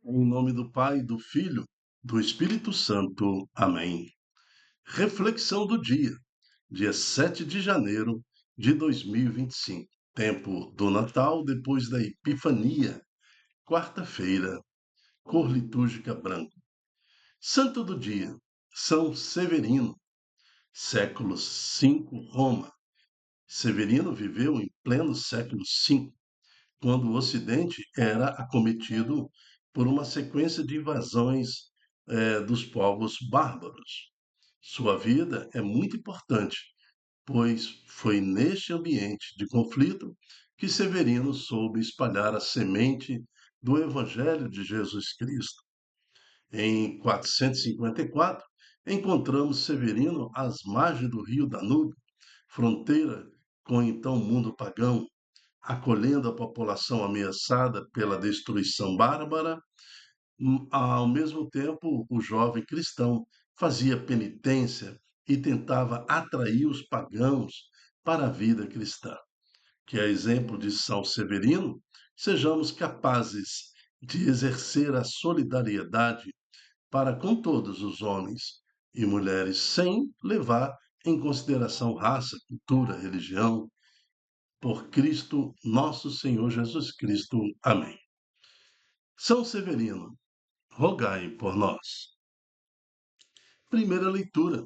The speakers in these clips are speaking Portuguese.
Em nome do Pai, do Filho, do Espírito Santo. Amém. Reflexão do dia 7 de janeiro de 2025. Tempo do Natal depois da Epifania, quarta-feira, cor litúrgica branco. Santo do dia, São Severino, século V, Roma. Severino viveu em pleno século V, quando o Ocidente era acometido por uma sequência de invasões dos povos bárbaros. Sua vida é muito importante, pois foi neste ambiente de conflito que Severino soube espalhar a semente do Evangelho de Jesus Cristo. Em 454, encontramos Severino às margens do rio Danúbio, fronteira com o então mundo pagão, acolhendo a população ameaçada pela destruição bárbara. Ao mesmo tempo, o jovem cristão fazia penitência e tentava atrair os pagãos para a vida cristã. Que, a exemplo de São Severino, sejamos capazes de exercer a solidariedade para com todos os homens e mulheres, sem levar em consideração raça, cultura, religião, por Cristo nosso Senhor Jesus Cristo. Amém. São Severino, rogai por nós. Primeira leitura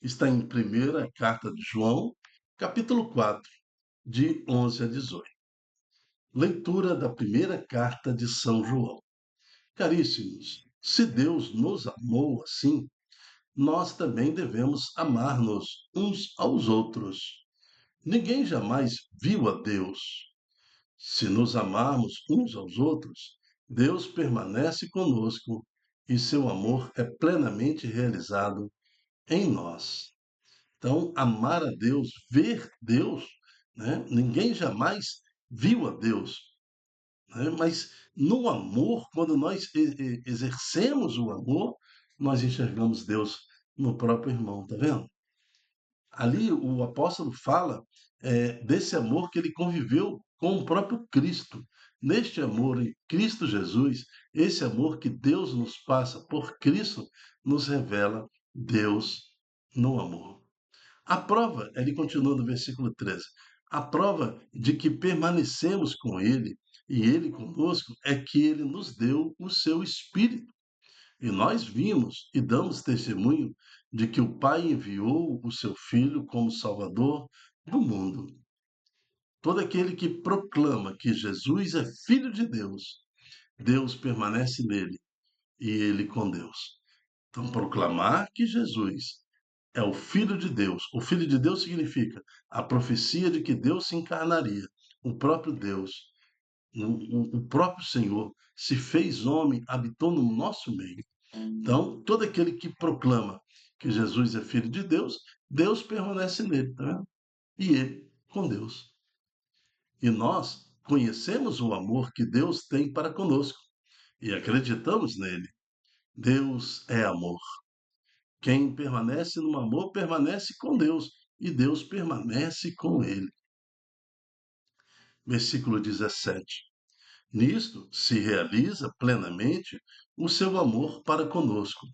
está em primeira carta de João, capítulo 4, de 11 a 18. Leitura da primeira carta de São João. Caríssimos, se Deus nos amou assim, nós também devemos amar-nos uns aos outros. Ninguém jamais viu a Deus. Se nos amarmos uns aos outros, Deus permanece conosco e seu amor é plenamente realizado em nós. Então, amar a Deus, ver Deus, né? Ninguém jamais viu a Deus, né? Mas no amor, quando nós exercemos o amor, nós enxergamos Deus no próprio irmão, tá vendo? Ali o apóstolo fala desse amor que ele conviveu com o próprio Cristo. Neste amor em Cristo Jesus, esse amor que Deus nos passa por Cristo, nos revela Deus no amor. A prova, ele continua no versículo 13, a prova de que permanecemos com Ele e Ele conosco é que Ele nos deu o seu Espírito. E nós vimos e damos testemunho de que o Pai enviou o seu Filho como Salvador do mundo. Todo aquele que proclama que Jesus é Filho de Deus, Deus permanece nele e ele com Deus. Então, proclamar que Jesus é o Filho de Deus. O Filho de Deus significa a profecia de que Deus se encarnaria. O próprio Deus, o próprio Senhor, se fez homem, habitou no nosso meio. Então, todo aquele que proclama que Jesus é Filho de Deus, Deus permanece nele, tá vendo? E ele com Deus. E nós conhecemos o amor que Deus tem para conosco e acreditamos nele. Deus é amor. Quem permanece no amor permanece com Deus e Deus permanece com ele. Versículo 17. Nisto se realiza plenamente o seu amor para conosco,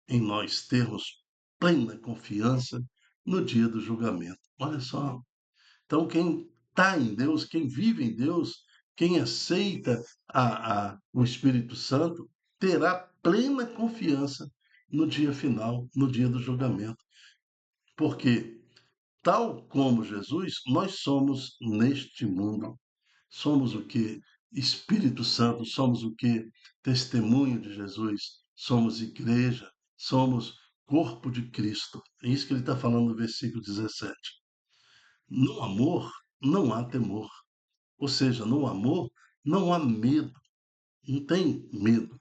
em nós termos plena confiança no dia do julgamento. Olha só. Então, quem está em Deus, quem vive em Deus, quem aceita o Espírito Santo, terá plena confiança no dia final, no dia do julgamento. Porque, tal como Jesus, nós somos neste mundo. Somos o que? Espírito Santo, somos o que? Testemunho de Jesus, somos igreja, somos corpo de Cristo. É isso que ele está falando no versículo 17. No amor não há temor. Ou seja, no amor não há medo. Não tem medo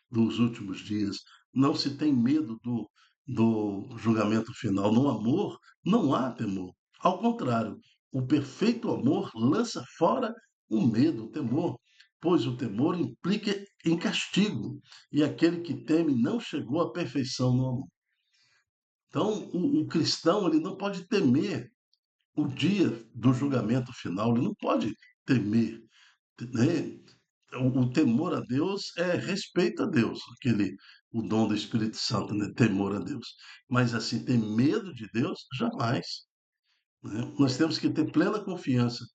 dos últimos dias. Não se tem medo do julgamento final. No amor não há temor. Ao contrário, o perfeito amor lança fora o medo, o temor, pois o temor implica em castigo, e aquele que teme não chegou à perfeição no amor. Então, o cristão ele não pode temer o dia do julgamento final, ele não pode temer, né? o temor a Deus é respeito a Deus, o dom do Espírito Santo, né? Temor a Deus. Mas assim, ter medo de Deus, jamais, né? Nós temos que ter plena confiança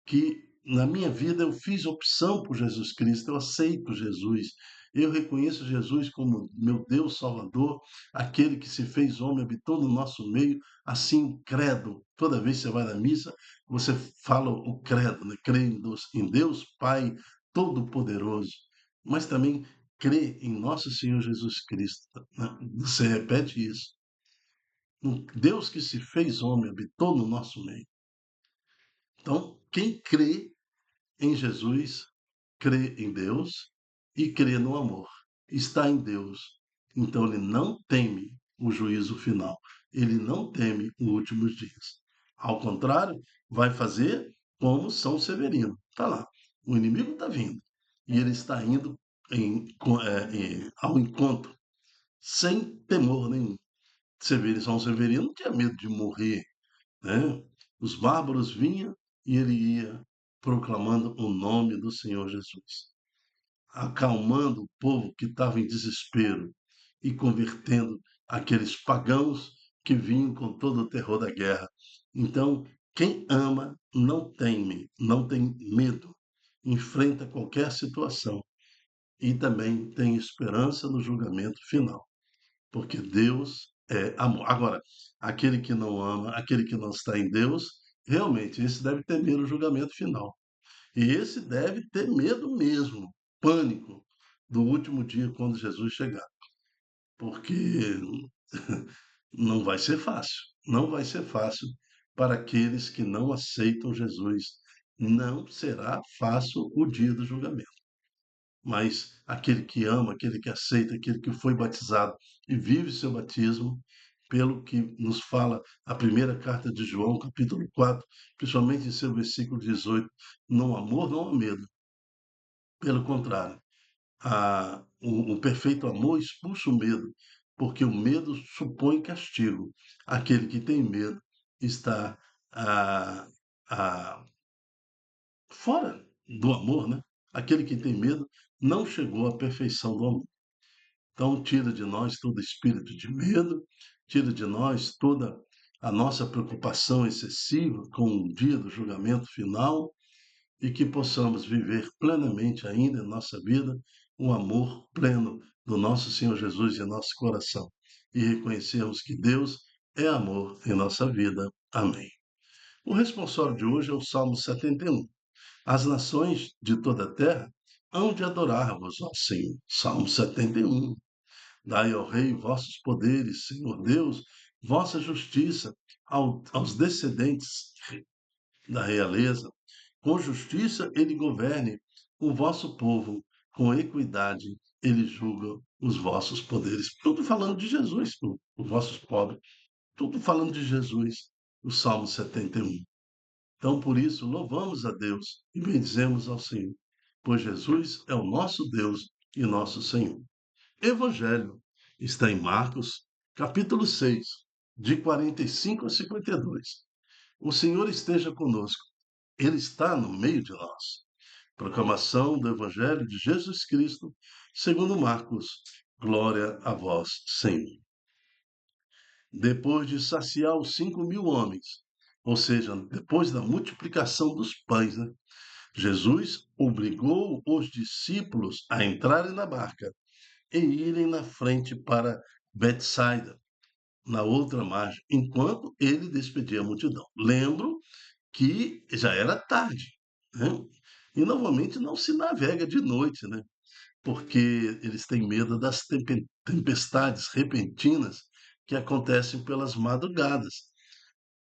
que na minha vida eu fiz opção por Jesus Cristo, eu aceito Jesus, eu reconheço Jesus como meu Deus Salvador, aquele que se fez homem, habitou no nosso meio, assim o credo. Toda vez que você vai na missa, você fala o credo, né? Crê em Deus Pai Todo-Poderoso, mas também crê em nosso Senhor Jesus Cristo, né? Você repete isso. Um Deus que se fez homem, habitou no nosso meio. Então, quem crê em Jesus, crê em Deus e crê no amor. Está em Deus. Então ele não teme o juízo final. Ele não teme os últimos dias. Ao contrário, vai fazer como São Severino. Está lá. O inimigo está vindo. E ele está indo ao encontro, sem temor nenhum. São Severino não tinha medo de morrer, né? Os bárbaros vinham e ele ia proclamando o nome do Senhor Jesus, acalmando o povo que estava em desespero e convertendo aqueles pagãos que vinham com todo o terror da guerra. Então, quem ama não teme, não tem medo, enfrenta qualquer situação e também tem esperança no julgamento final, porque Deus é amor. Agora, aquele que não ama, aquele que não está em Deus, realmente esse deve temer o julgamento final. E esse deve ter medo mesmo, pânico, do último dia quando Jesus chegar, porque não vai ser fácil, não vai ser fácil para aqueles que não aceitam Jesus. Não será fácil o dia do julgamento. Mas aquele que ama, aquele que aceita, aquele que foi batizado e vive seu batismo, pelo que nos fala a primeira carta de João, capítulo 4, principalmente em seu versículo 18, não há amor, não há medo. Pelo contrário, o perfeito amor expulsa o medo, porque o medo supõe castigo. Aquele que tem medo está ah, ah, fora do amor, né? Aquele que tem medo não chegou à perfeição do amor. Então, tira de nós todo espírito de medo, tira de nós toda a nossa preocupação excessiva com o dia do julgamento final e que possamos viver plenamente ainda em nossa vida o amor pleno do nosso Senhor Jesus em nosso coração e reconhecermos que Deus é amor em nossa vida. Amém. O responsório de hoje é o Salmo 71. As nações de toda a terra hão de adorar-vos, ó Senhor. Salmo 71. Dai ao Rei vossos poderes, Senhor Deus, vossa justiça aos descendentes da realeza. Com justiça ele governe o vosso povo, com equidade ele julga os vossos poderes. Tudo falando de Jesus, os vossos pobres. Tudo falando de Jesus, o Salmo 71. Então, por isso, louvamos a Deus e bendizemos ao Senhor, pois Jesus é o nosso Deus e nosso Senhor. Evangelho está em Marcos, capítulo 6, de 45 a 52. O Senhor esteja conosco, Ele está no meio de nós. Proclamação do Evangelho de Jesus Cristo, segundo Marcos. Glória a vós, Senhor. Depois de saciar os 5.000 homens, ou seja, depois da multiplicação dos pães, né? Jesus obrigou os discípulos a entrarem na barca e irem na frente para Betsaida, na outra margem, enquanto ele despedia a multidão. Lembro que já era tarde, né? E novamente não se navega de noite, né? Porque eles têm medo das tempestades repentinas que acontecem pelas madrugadas.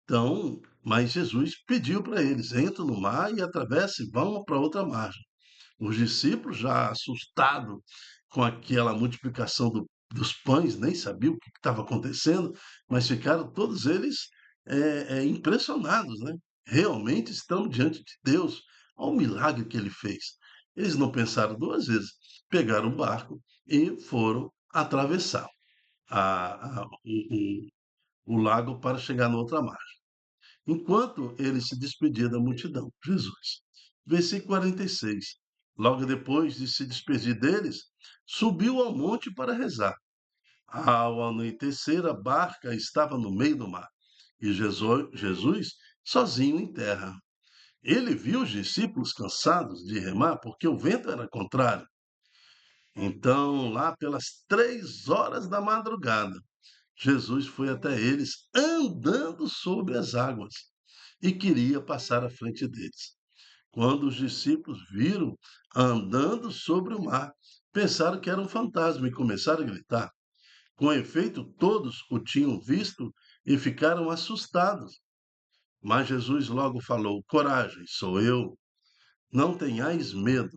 Então, mas Jesus pediu para eles: entrem no mar e atravessem, vão para outra margem. Os discípulos, já assustados com aquela multiplicação dos pães, nem sabiam o que estava acontecendo, mas ficaram todos eles impressionados, né? Realmente estamos diante de Deus. Olha o milagre que ele fez. Eles não pensaram duas vezes, pegaram o barco e foram atravessar o lago para chegar na outra margem. Enquanto ele se despedia da multidão, Jesus. Versículo 46. Logo depois de se despedir deles, subiu ao monte para rezar. Ao anoitecer, a barca estava no meio do mar e Jesus sozinho em terra. Ele viu os discípulos cansados de remar porque o vento era contrário. Então, lá pelas 3 horas da madrugada, Jesus foi até eles andando sobre as águas e queria passar à frente deles. Quando os discípulos viram andando sobre o mar, pensaram que era um fantasma e começaram a gritar. Com efeito, todos o tinham visto e ficaram assustados. Mas Jesus logo falou: Coragem, sou eu, não tenhais medo.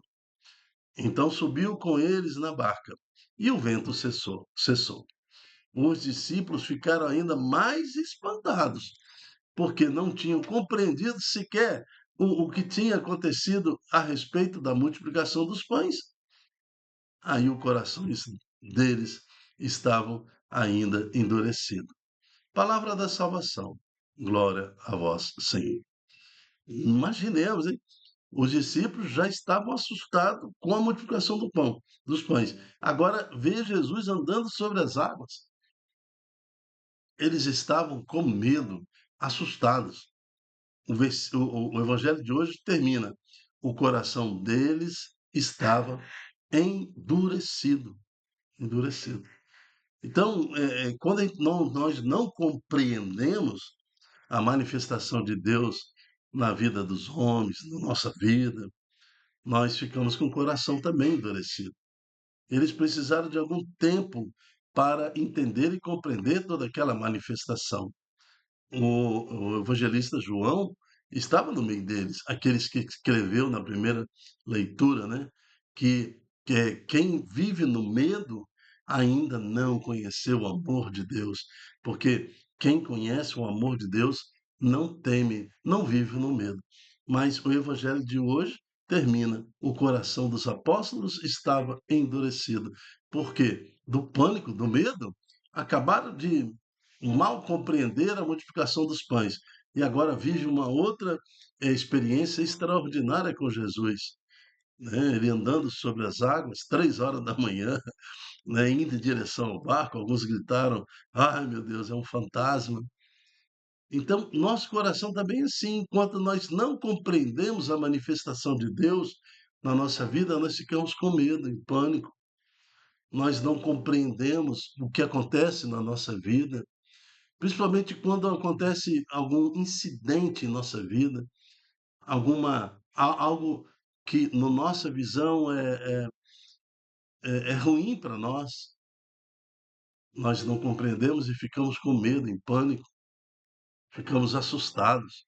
Então subiu com eles na barca e o vento cessou. Os discípulos ficaram ainda mais espantados, porque não tinham compreendido sequer o que tinha acontecido a respeito da multiplicação dos pães. Aí o coração deles estava ainda endurecido. Palavra da salvação. Glória a vós, Senhor. Imaginemos, hein? Os discípulos já estavam assustados com a multiplicação dos pães. Agora vê Jesus andando sobre as águas. Eles estavam com medo, assustados. O evangelho de hoje termina. O coração deles estava endurecido. Endurecido. Então, quando nós não compreendemos a manifestação de Deus na vida dos homens, na nossa vida, nós ficamos com o coração também endurecido. Eles precisaram de algum tempo para entender e compreender toda aquela manifestação. O evangelista João estava no meio deles, aqueles que escreveu na primeira leitura, né? Que quem vive no medo ainda não conheceu o amor de Deus, porque quem conhece o amor de Deus não teme, não vive no medo. Mas o evangelho de hoje termina: o coração dos apóstolos estava endurecido. Por quê? Do pânico, do medo, acabaram de mal compreender a multiplicação dos pães e agora vive uma outra experiência extraordinária com Jesus, né? Ele andando sobre as águas, 3 horas da manhã, né? Indo em direção ao barco. Alguns gritaram: Ai meu Deus, é um fantasma. Então, nosso coração também é assim. Enquanto nós não compreendemos a manifestação de Deus na nossa vida, nós ficamos com medo, em pânico. Nós não compreendemos o que acontece na nossa vida, principalmente quando acontece algum incidente em nossa vida, algo que, na nossa visão, é ruim para nós. Nós não compreendemos e ficamos com medo, em pânico, ficamos assustados.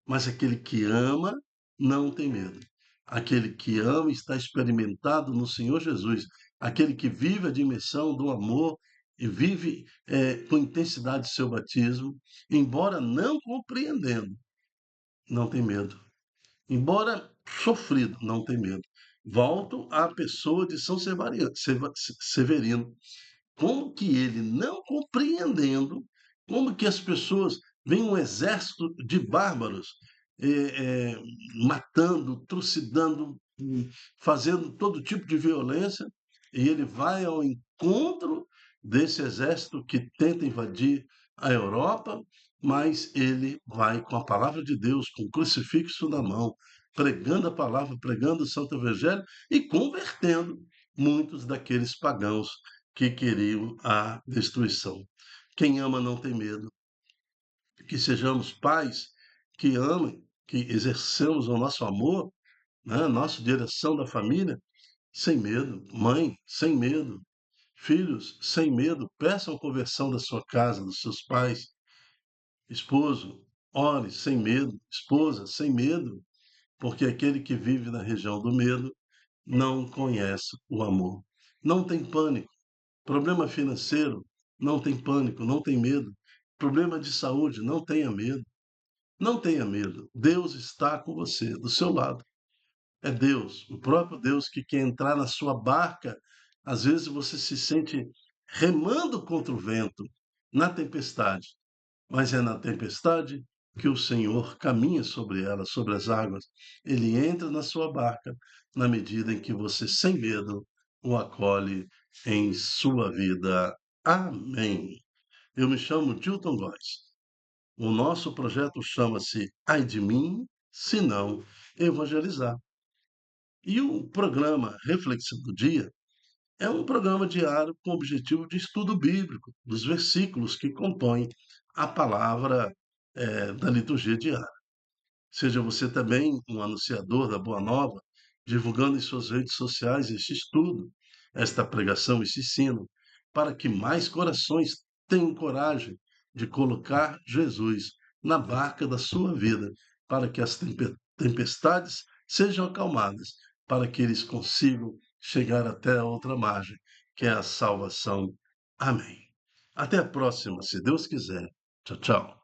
Mas aquele que ama não tem medo. Aquele que ama está experimentado no Senhor Jesus. Aquele que vive a dimensão do amor e vive com intensidade o seu batismo, embora não compreendendo, não tem medo. Embora sofrido, não tem medo. Volto à pessoa de São Severino. Como que ele, não compreendendo, como que as pessoas veem um exército de bárbaros matando, trucidando, fazendo todo tipo de violência, e ele vai ao encontro desse exército que tenta invadir a Europa, mas ele vai com a palavra de Deus, com o crucifixo na mão, pregando a palavra, pregando o Santo Evangelho e convertendo muitos daqueles pagãos que queriam a destruição. Quem ama não tem medo. Que sejamos pais que amem, que exerçamos o nosso amor, né, nossa direção da família, sem medo. Mãe, sem medo. Filhos, sem medo, peçam conversão da sua casa, dos seus pais. Esposo, ore sem medo. Esposa, sem medo, porque aquele que vive na região do medo não conhece o amor. Não tem pânico. Problema financeiro, não tem pânico, não tem medo. Problema de saúde, não tenha medo. Não tenha medo. Deus está com você, do seu lado. É Deus, o próprio Deus que quer entrar na sua barca. Às vezes você se sente remando contra o vento, na tempestade. Mas é na tempestade que o Senhor caminha sobre ela, sobre as águas. Ele entra na sua barca na medida em que você, sem medo, o acolhe em sua vida. Amém. Eu me chamo Dilton Góes. O nosso projeto chama-se Ai de mim, se não evangelizar. E o programa Reflexão do Dia é um programa diário com o objetivo de estudo bíblico dos versículos que compõem a palavra da liturgia diária. Seja você também um anunciador da Boa Nova, divulgando em suas redes sociais este estudo, esta pregação, esse ensino, para que mais corações tenham coragem de colocar Jesus na barca da sua vida, para que as tempestades sejam acalmadas, para que eles consigam chegar até a outra margem, que é a salvação. Amém. Até a próxima, se Deus quiser. Tchau, tchau.